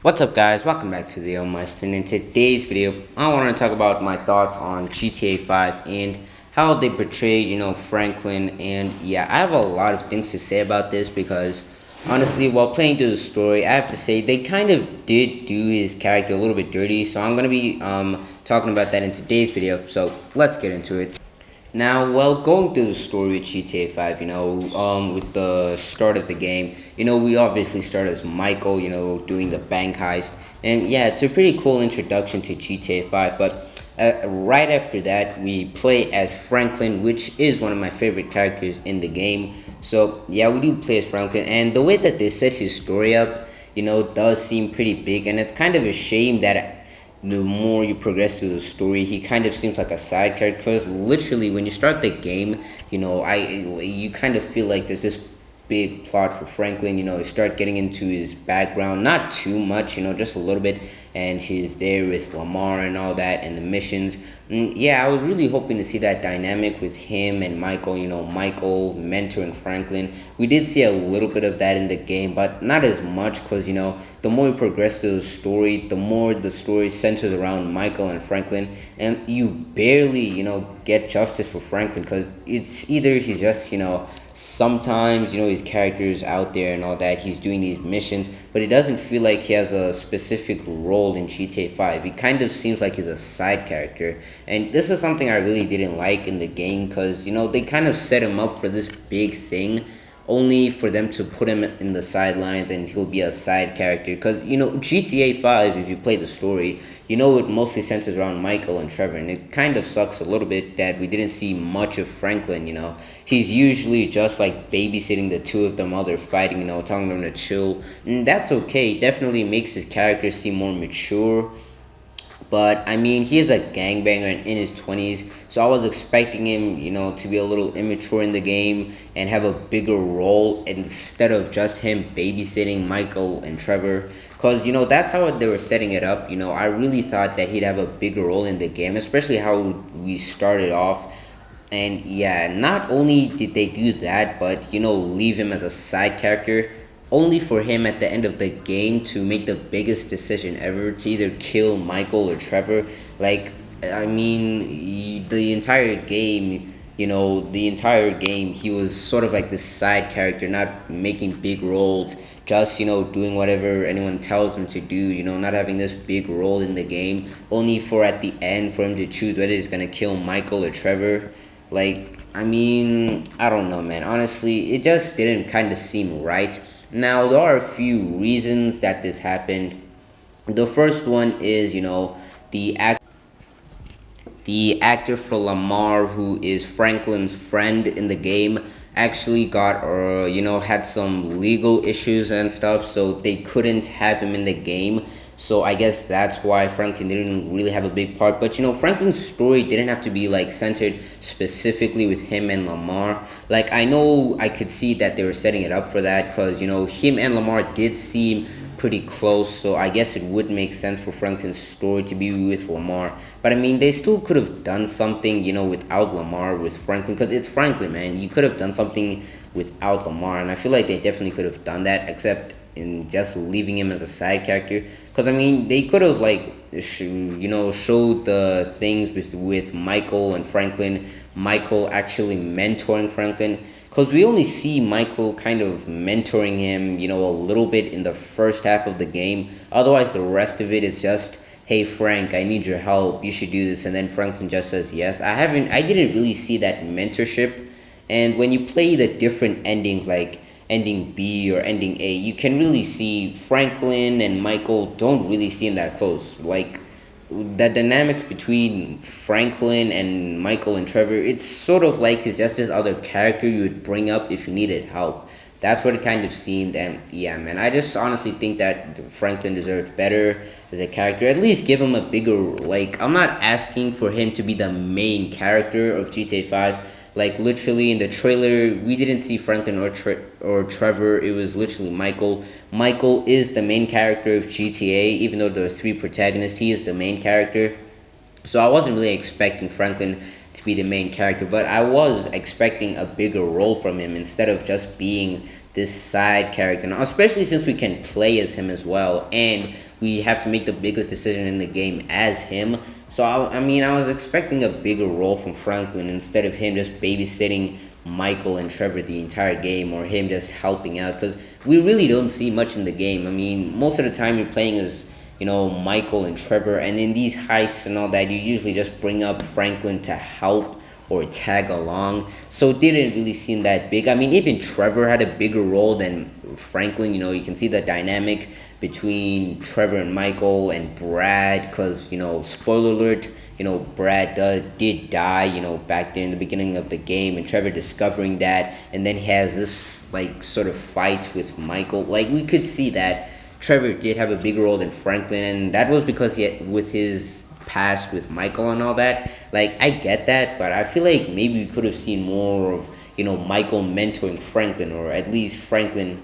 What's up, guys? Welcome back to the Elmeister. And in today's video, I want to talk about my thoughts on GTA 5 and how they portrayed, Franklin. And yeah, I have a lot of things to say about this because honestly, while playing through the story, I have to say they kind of did do his character a little bit dirty. So I'm gonna be talking about that in today's video. So let's get into it. Now, well, going through the story of GTA 5, with the start of the game, we obviously start as Michael, doing the bank heist. And yeah, it's a pretty cool introduction to GTA 5. But right after that, we play as Franklin, which is one of my favorite characters in the game. So yeah, we do play as Franklin. And the way that they set his story up, does seem pretty big. And it's kind of a shame that the more you progress through the story, he kind of seems like a side character. Because literally, when you start the game, you kind of feel like there's this big plot for Franklin. You start getting into his background, not too much, just a little bit, and he's there with Lamar and all that, and the missions. Yeah, I was really hoping to see that dynamic with him and Michael. Michael mentoring Franklin. We did see a little bit of that in the game, but not as much, because the more you progress through the story, the more the story centers around Michael and Franklin, and you barely, get justice for Franklin, because it's either he's just, sometimes, his character is out there and all that, he's doing these missions, but it doesn't feel like he has a specific role in GTA 5. He kind of seems like he's a side character, and this is something I really didn't like in the game, because, they kind of set him up for this big thing, only for them to put him in the sidelines and he'll be a side character. Because, GTA 5, if you play the story, it mostly centers around Michael and Trevor. And it kind of sucks a little bit that we didn't see much of Franklin, He's usually just like babysitting the two of them while they're fighting, telling them to chill. And that's okay. It definitely makes his character seem more mature. But, I mean, he is a gangbanger in his 20s, so I was expecting him, to be a little immature in the game and have a bigger role instead of just him babysitting Michael and Trevor. Because, that's how they were setting it up. I really thought that he'd have a bigger role in the game, especially how we started off. And, yeah, not only did they do that, but, leave him as a side character, only for him at the end of the game to make the biggest decision ever, to either kill Michael or Trevor. Like, I mean, the entire game, he was sort of like this side character, not making big roles, just, doing whatever anyone tells him to do, not having this big role in the game, only for at the end for him to choose whether he's gonna kill Michael or Trevor. Like, I mean, I don't know, man. Honestly, it just didn't kind of seem right. Now, there are a few reasons that this happened. The first one is, the actor for Lamar, who is Franklin's friend in the game, actually got, had some legal issues and stuff, so they couldn't have him in the game. So I guess that's why Franklin didn't really have a big part. But, Franklin's story didn't have to be, centered specifically with him and Lamar. Like, I know I could see that they were setting it up for that because, him and Lamar did seem pretty close. So I guess it would make sense for Franklin's story to be with Lamar. But, I mean, they still could have done something, without Lamar with Franklin. Because it's Franklin, man. You could have done something without Lamar. And I feel like they definitely could have done that, except in just leaving him as a side character. Because, I mean, they could have, showed the things with Michael and Franklin. Michael actually mentoring Franklin. Because we only see Michael kind of mentoring him, a little bit in the first half of the game. Otherwise, the rest of it is just, hey, Frank, I need your help. You should do this. And then Franklin just says yes. I didn't really see that mentorship. And when you play the different endings, like ending B or ending A, you can really see Franklin and Michael don't really seem that close. Like, the dynamic between Franklin and Michael and Trevor, it's sort of like he's just this other character you would bring up if you needed help. That's what it kind of seemed. And yeah, man, I just honestly think that Franklin deserves better as a character. At least give him a bigger, I'm not asking for him to be the main character of GTA 5. Like, literally, in the trailer, we didn't see Franklin or Trevor. It was literally Michael. Michael is the main character of GTA. Even though there are three protagonists, he is the main character. So I wasn't really expecting Franklin to be the main character, but I was expecting a bigger role from him instead of just being this side character. Now, especially since we can play as him as well, and we have to make the biggest decision in the game as him. So I mean, I was expecting a bigger role from Franklin instead of him just babysitting Michael and Trevor the entire game, or him just helping out, because we really don't see much in the game. I mean, most of the time you're playing as, Michael and Trevor, and in these heists and all that, you usually just bring up Franklin to help or tag along. So it didn't really seem that big. I mean, even Trevor had a bigger role than Franklin. You can see the dynamic between Trevor and Michael and Brad, because, spoiler alert, Brad did die, back there in the beginning of the game, and Trevor discovering that, and then he has this, like, sort of fight with Michael. Like, we could see that Trevor did have a bigger role than Franklin, and that was because with his past with Michael and all that. Like, I get that, but I feel like maybe we could have seen more of, Michael mentoring Franklin, or at least Franklin,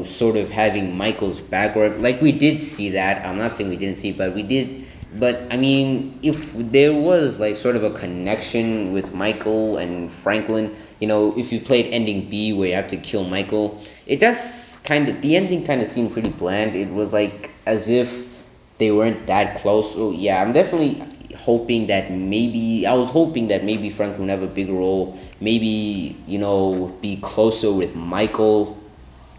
sort of having Michael's back, or like we did see that. I'm not saying we didn't see it, but we did. But I mean, if there was like sort of a connection with Michael and Franklin, if you played ending B where you have to kill Michael, it does the ending kind of seemed pretty bland. It was like as if they weren't that close. So yeah, I'm definitely hoping that maybe Franklin would have a bigger role, maybe, be closer with Michael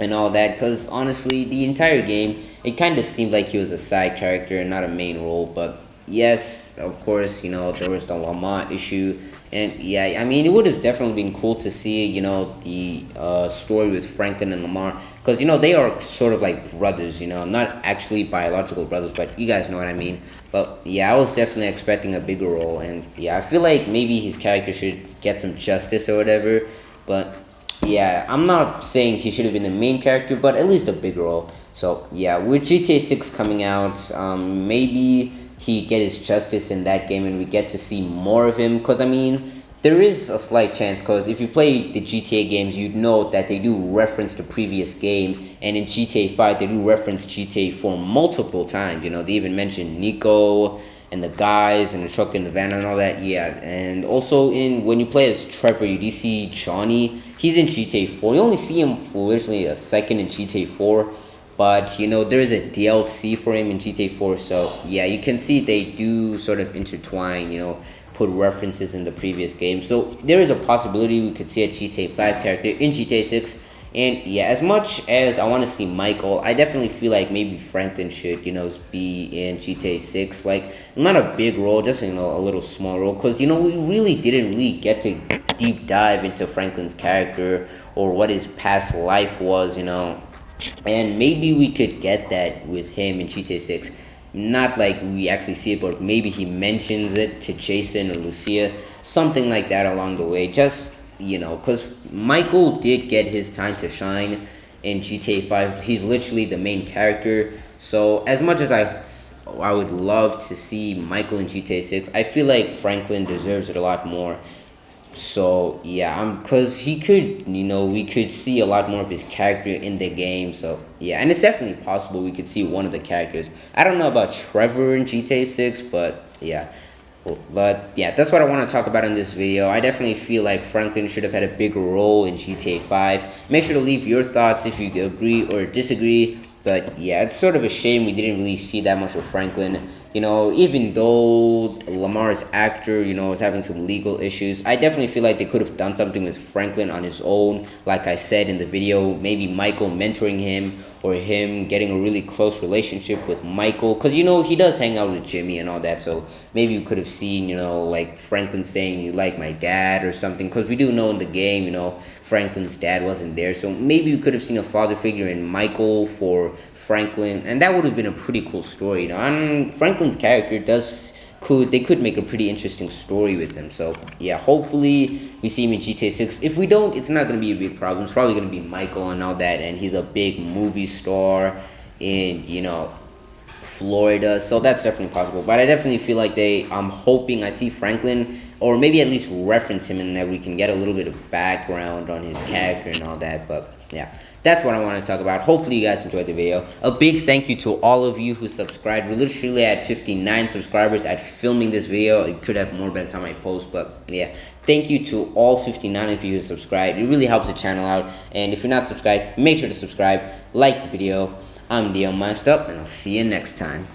and all that, because honestly, the entire game, it kind of seemed like he was a side character and not a main role. But yes, of course, there was the Lamar issue, and yeah, I mean, it would have definitely been cool to see, the story with Franklin and Lamar, because they are sort of like brothers, not actually biological brothers, but you guys know what I mean. But yeah, I was definitely expecting a bigger role, and yeah, I feel like maybe his character should get some justice or whatever. But yeah, I'm not saying he should have been the main character, but at least a big role. So yeah, with GTA 6 coming out, maybe he get his justice in that game and we get to see more of him. Because I mean, there is a slight chance, because if you play the GTA games, you'd know that they do reference the previous game, and in GTA 5 they do reference GTA 4 multiple times. They even mention Nico and the guys and the truck and the van and all that. Yeah, and also when you play as Trevor, you do see Johnny. He's in GTA 4. You only see him for literally a second in GTA 4, but there is a DLC for him in GTA 4. So yeah, you can see they do sort of intertwine. Put references in the previous game. So there is a possibility we could see a GTA 5 character in GTA 6. And yeah, as much as I want to see Michael, I definitely feel like maybe Franklin should, be in GTA 6. Like, not a big role, just, a little small role. Because, we really didn't really get to deep dive into Franklin's character or what his past life was, And maybe we could get that with him in GTA 6. Not like we actually see it, but maybe he mentions it to Jason or Lucia, something like that along the way. Just, because Michael did get his time to shine in GTA 5. He's literally the main character. So as much as I would love to see Michael in GTA 6, I feel like Franklin deserves it a lot more. So yeah, because he could, we could see a lot more of his character in the game. So yeah, and it's definitely possible we could see one of the characters. I don't know about Trevor in GTA 6, but yeah. But yeah, that's what I want to talk about in this video. I definitely feel like Franklin should have had a bigger role in GTA 5. Make sure to leave your thoughts if you agree or disagree. But yeah, it's sort of a shame we didn't really see that much of Franklin. Even though Lamar's actor, was having some legal issues, I definitely feel like they could have done something with Franklin on his own. Like I said in the video, maybe Michael mentoring him, or him getting a really close relationship with Michael. Because, he does hang out with Jimmy and all that. So maybe you could have seen, like Franklin saying, "You like my dad," or something. Because we do know in the game, Franklin's dad wasn't there. So maybe you could have seen a father figure in Michael for Franklin, and that would have been a pretty cool story. And Franklin's character they could make a pretty interesting story with him. So yeah, hopefully we see him in GTA 6. If we don't, it's not going to be a big problem. It's probably going to be Michael and all that, and he's a big movie star in, Florida. So that's definitely possible. But I definitely feel like I'm hoping I see Franklin, or maybe at least reference him, and that we can get a little bit of background on his character and all that. But yeah, that's what I want to talk about. Hopefully you guys enjoyed the video. A big thank you to all of you who subscribed. We're literally at 59 subscribers at filming this video. It could have more by the time I post, but yeah. Thank you to all 59 of you who subscribed. It really helps the channel out. And if you're not subscribed, make sure to subscribe, like the video. I'm Leo Messed Up, and I'll see you next time.